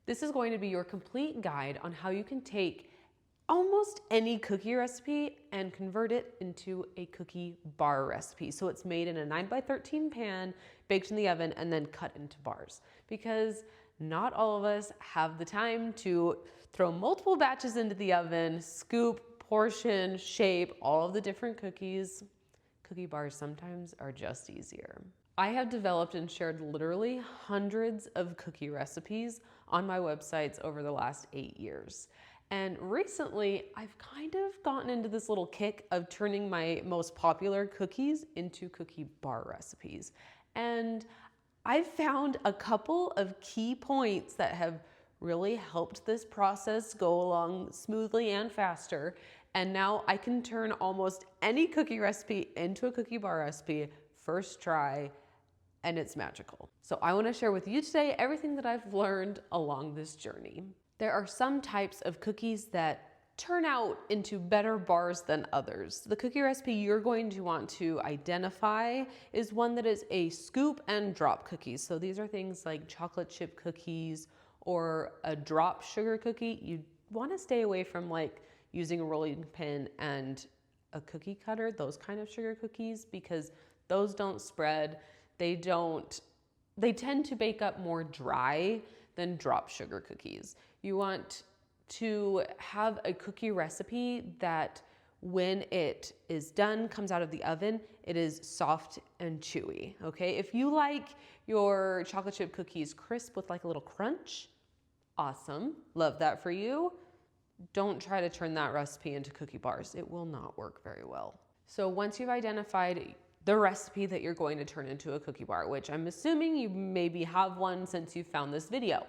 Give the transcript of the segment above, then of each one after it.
This is going to be your complete guide on how you can take almost any cookie recipe and convert it into a cookie bar recipe. So it's made in a 9x13 pan, baked in the oven, and then cut into bars. Because not all of us have the time to throw multiple batches into the oven, scoop, portion, shape, all of the different cookies. Cookie bars sometimes are just easier. I have developed and shared literally hundreds of cookie recipes on my websites over the last 8 years. And recently, I've kind of gotten into this little kick of turning my most popular cookies into cookie bar recipes. And I've found a couple of key points that have really helped this process go along smoothly and faster. And now I can turn almost any cookie recipe into a cookie bar recipe first try, and it's magical. So I want to share with you today everything that I've learned along this journey. There are some types of cookies that turn out into better bars than others. The cookie recipe you're going to want to identify is one that is a scoop and drop cookies. So these are things like chocolate chip cookies or a drop sugar cookie. You want to stay away from like using a rolling pin and a cookie cutter, those kind of sugar cookies, because those don't spread. They tend to bake up more dry than drop sugar cookies. You want to have a cookie recipe that when it is done, comes out of the oven, it is soft and chewy, okay? If you like your chocolate chip cookies crisp with like a little crunch, awesome, love that for you. Don't try to turn that recipe into cookie bars. It will not work very well. So once you've identified the recipe that you're going to turn into a cookie bar, which I'm assuming you maybe have one since you found this video.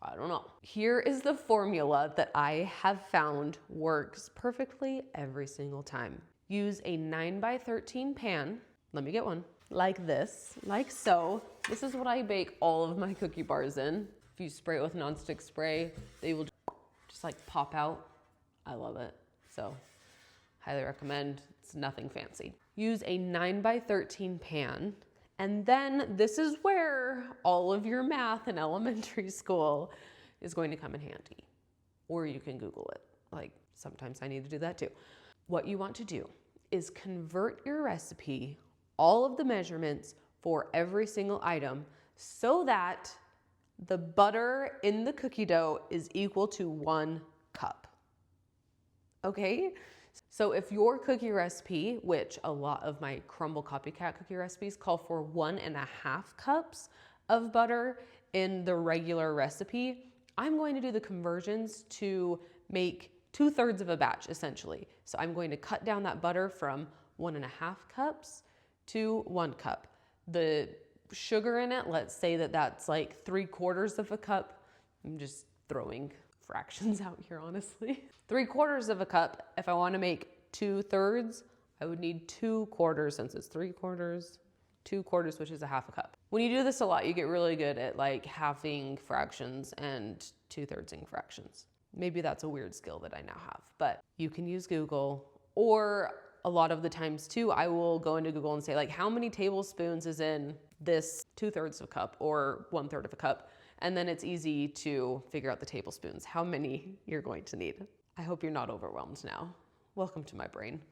I don't know. Here is the formula that I have found works perfectly every single time. Use a 9x13 pan. Let me get one. Like this, like so. This is what I bake all of my cookie bars in. If you spray it with nonstick spray, they will just like pop out. I love it. So highly recommend. It's nothing fancy. Use a 9x13 pan. And then this is where all of your math in elementary school is going to come in handy. Or you can Google it. Like sometimes I need to do that too. What you want to do is convert your recipe, all of the measurements for every single item, so that the butter in the cookie dough is equal to 1 cup. Okay? So if your cookie recipe, which a lot of my crumble copycat cookie recipes call for 1.5 cups of butter in the regular recipe, I'm going to do the conversions to make 2/3 of a batch essentially. So I'm going to cut down that butter from 1.5 cups to 1 cup. The sugar in it, let's say that that's like 3/4 of a cup. I'm just throwing fractions out here, honestly. 3/4 of a cup. If I want to make 2/3, I would need 2/4 since it's 3/4, 2/4, which is 1/2 cup. When you do this a lot, you get really good at like halving fractions and 2/3ing fractions. Maybe that's a weird skill that I now have, but you can use Google, or a lot of the times too, I will go into Google and say like, how many tablespoons is in this 2/3 of a cup or 1/3 of a cup? And then it's easy to figure out the tablespoons, how many you're going to need. I hope you're not overwhelmed now. Welcome to my brain.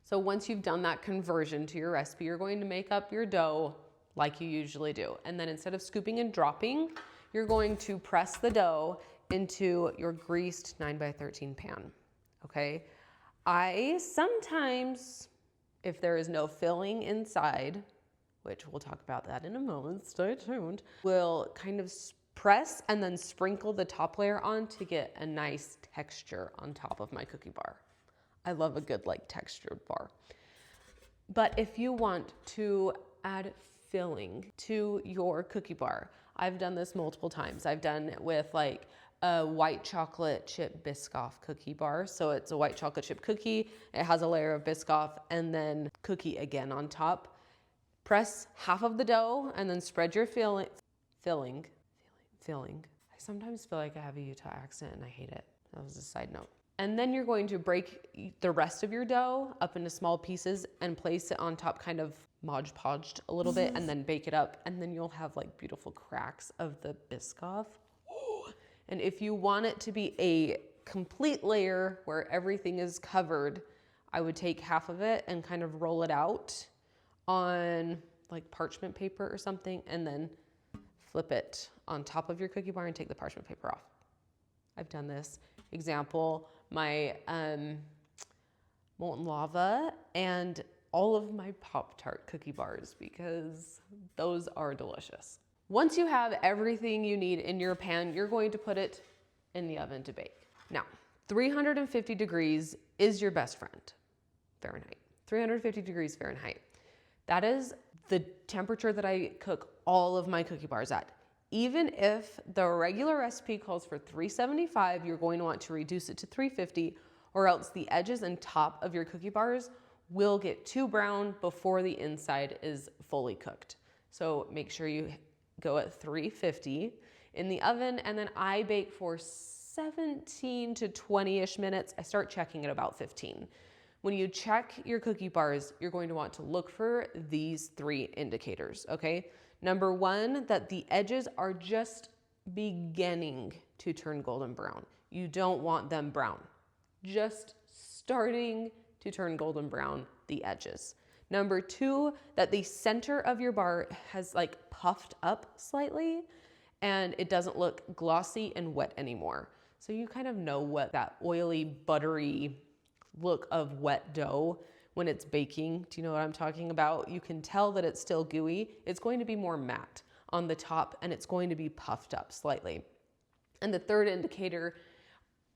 So once you've done that conversion to your recipe, you're going to make up your dough like you usually do. And then instead of scooping and dropping, you're going to press the dough into your greased 9x13 pan, okay? I sometimes, if there is no filling inside, which we'll talk about that in a moment, stay tuned, will kind of press and then sprinkle the top layer on to get a nice texture on top of my cookie bar. I love a good like textured bar. But if you want to add filling to your cookie bar, I've done this multiple times. I've done it with like a white chocolate chip Biscoff cookie bar. So it's a white chocolate chip cookie. It has a layer of Biscoff and then cookie again on top. Press half of the dough and then spread your filling. I sometimes feel like I have a Utah accent and I hate it. That was a side note. And then you're going to break the rest of your dough up into small pieces and place it on top, kind of Mod Podged a little bit, and then bake it up. And then you'll have like beautiful cracks of the Biscoff. Oh, And if you want it to be a complete layer where everything is covered, I would take half of it and kind of roll it out on like parchment paper or something, and then flip it on top of your cookie bar and take the parchment paper off. I've done this. Example, my molten lava and all of my Pop-Tart cookie bars, because those are delicious. Once you have everything you need in your pan, you're going to put it in the oven to bake. Now, 350 degrees is your best friend, Fahrenheit. 350 degrees Fahrenheit. That is the temperature that I cook all of my cookie bars at. Even if the regular recipe calls for 375, you're going to want to reduce it to 350, or else the edges and top of your cookie bars will get too brown before the inside is fully cooked. So make sure you go at 350 in the oven, and then I bake for 17 to 20-ish minutes. I start checking at about 15. When you check your cookie bars, you're going to want to look for these 3 indicators, okay? Number 1, that the edges are just beginning to turn golden brown. You don't want them brown. Just starting to turn golden brown, the edges. Number 2, that the center of your bar has like puffed up slightly and it doesn't look glossy and wet anymore. So you kind of know what that oily, buttery look of wet dough when it's baking. Do you know what I'm talking about? You can tell that it's still gooey. It's going to be more matte on the top and it's going to be puffed up slightly. And the 3rd indicator,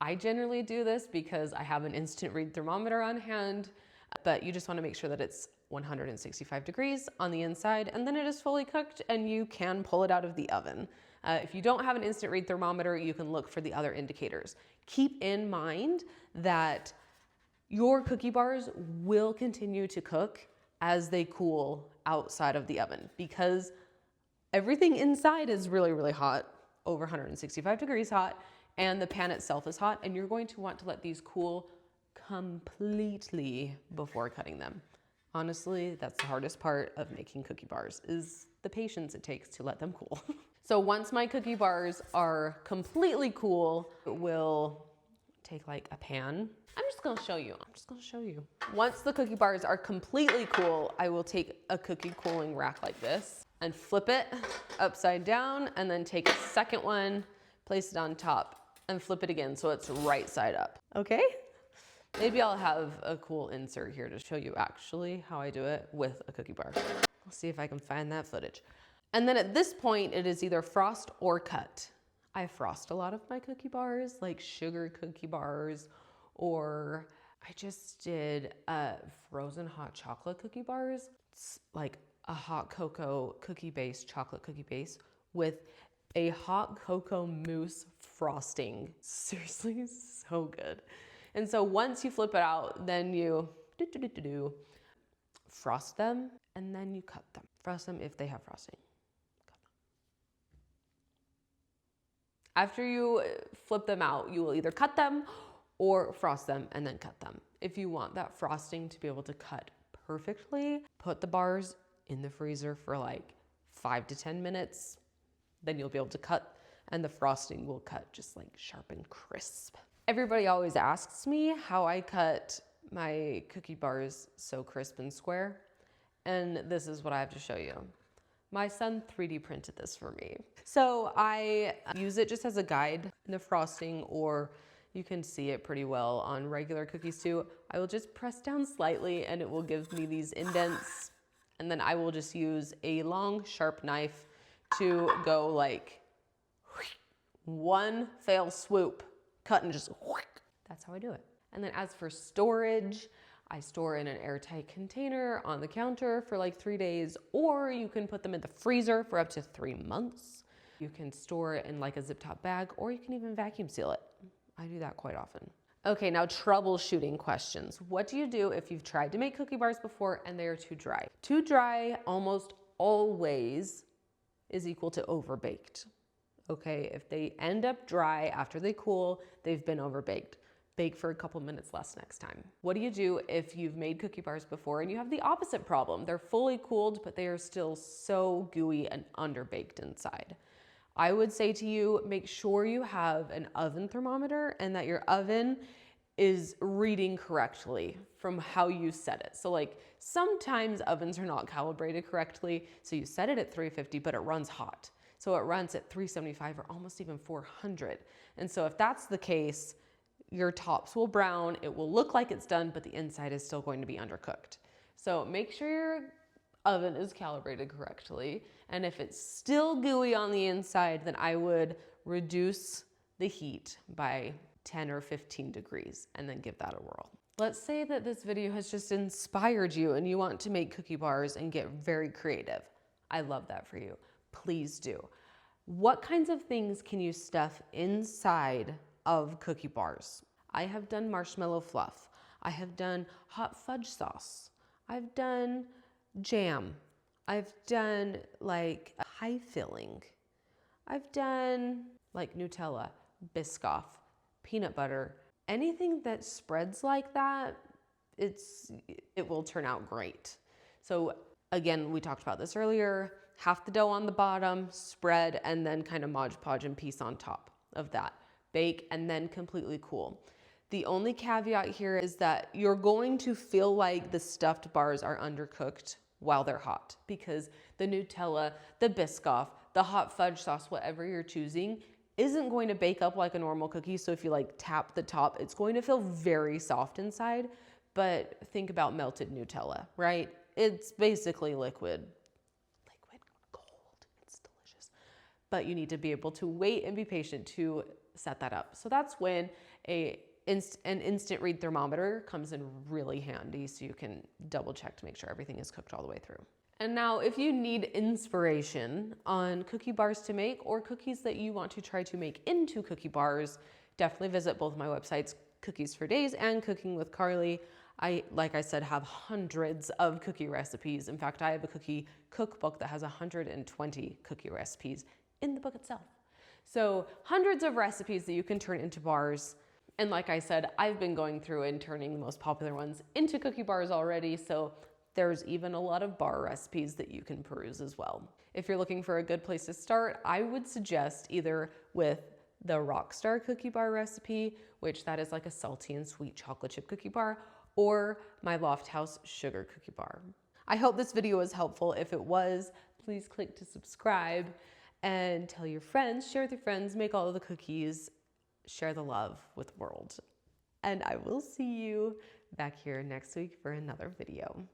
I generally do this because I have an instant read thermometer on hand, but you just want to make sure that it's 165 degrees on the inside, and then it is fully cooked and you can pull it out of the oven. If you don't have an instant read thermometer, you can look for the other indicators. Keep in mind that your cookie bars will continue to cook as they cool outside of the oven, because everything inside is really, really hot, over 165 degrees hot, and the pan itself is hot, and you're going to want to let these cool completely before cutting them. Honestly, that's the hardest part of making cookie bars, is the patience it takes to let them cool. So once my cookie bars are completely cool, we'll take like a pan. I'm just gonna show you. Once the cookie bars are completely cool, I will take a cookie cooling rack like this and flip it upside down, and then take a second one, place it on top, and flip it again so it's right side up, okay? Maybe I'll have a cool insert here to show you actually how I do it with a cookie bar. I'll see if I can find that footage. And then at this point, it is either frost or cut. I frost a lot of my cookie bars, like sugar cookie bars, or I just did frozen hot chocolate cookie bars. It's like a hot cocoa cookie base, chocolate cookie base with a hot cocoa mousse frosting. Seriously, so good. And so once you flip it out, then you frost them, and then you cut them. Frost them if they have frosting. Cut them. After you flip them out, you will either cut them or frost them and then cut them. If you want that frosting to be able to cut perfectly, put the bars in the freezer for like 5 to 10 minutes. Then you'll be able to cut, and the frosting will cut just like sharp and crisp. Everybody always asks me how I cut my cookie bars so crisp and square, and this is what I have to show you. My son 3D printed this for me. So I use it just as a guide in the frosting, or you can see it pretty well on regular cookies too. I will just press down slightly and it will give me these indents, and then I will just use a long sharp knife to go like one fell swoop, cut and just that's how I do it. And then as for storage, I store in an airtight container on the counter for like 3 days, or you can put them in the freezer for up to 3 months. You can store it in like a zip top bag, or you can even vacuum seal it. I do that quite often. Okay, now troubleshooting questions. What do you do if you've tried to make cookie bars before and they are too dry? Too dry almost always is equal to overbaked. Okay, if they end up dry after they cool, they've been overbaked. Bake for a couple minutes less next time. What do you do if you've made cookie bars before and you have the opposite problem? They're fully cooled, but they are still so gooey and underbaked inside. I would say to you, make sure you have an oven thermometer and that your oven is reading correctly from how you set it. So like sometimes ovens are not calibrated correctly. So you set it at 350, but it runs hot. So it runs at 375 or almost even 400. And so if that's the case, your tops will brown, it will look like it's done, but the inside is still going to be undercooked. So make sure your oven is calibrated correctly. And if it's still gooey on the inside, then I would reduce the heat by 10 or 15 degrees and then give that a whirl. Let's say that this video has just inspired you and you want to make cookie bars and get very creative. I love that for you. Please do. What kinds of things can you stuff inside of cookie bars? I have done marshmallow fluff. I have done hot fudge sauce. I've done jam. I've done like a pie filling. I've done like Nutella, Biscoff, peanut butter. Anything that spreads like that, it will turn out great. So again, we talked about this earlier, half the dough on the bottom, spread, and then kind of Mod Podge and piece on top of that. Bake and then completely cool. The only caveat here is that you're going to feel like the stuffed bars are undercooked while they're hot because the Nutella, the Biscoff, the hot fudge sauce, whatever you're choosing, isn't going to bake up like a normal cookie. So if you like tap the top, it's going to feel very soft inside, but think about melted Nutella, right? It's basically liquid gold. It's delicious, but you need to be able to wait and be patient to set that up. So that's when an instant read thermometer comes in really handy, so you can double check to make sure everything is cooked all the way through. And now if you need inspiration on cookie bars to make or cookies that you want to try to make into cookie bars, definitely visit both my websites, Cookies for Days and Cooking with Carly. Like I said, have hundreds of cookie recipes. In fact, I have a cookie cookbook that has 120 cookie recipes in the book itself. So hundreds of recipes that you can turn into bars. And like I said, I've been going through and turning the most popular ones into cookie bars already. So there's even a lot of bar recipes that you can peruse as well. If you're looking for a good place to start, I would suggest either with the Rockstar cookie bar recipe, which that is like a salty and sweet chocolate chip cookie bar, or my Loft House sugar cookie bar. I hope this video was helpful. If it was, please click to subscribe and tell your friends, share with your friends, make all of the cookies, share the love with the world. And I will see you back here next week for another video.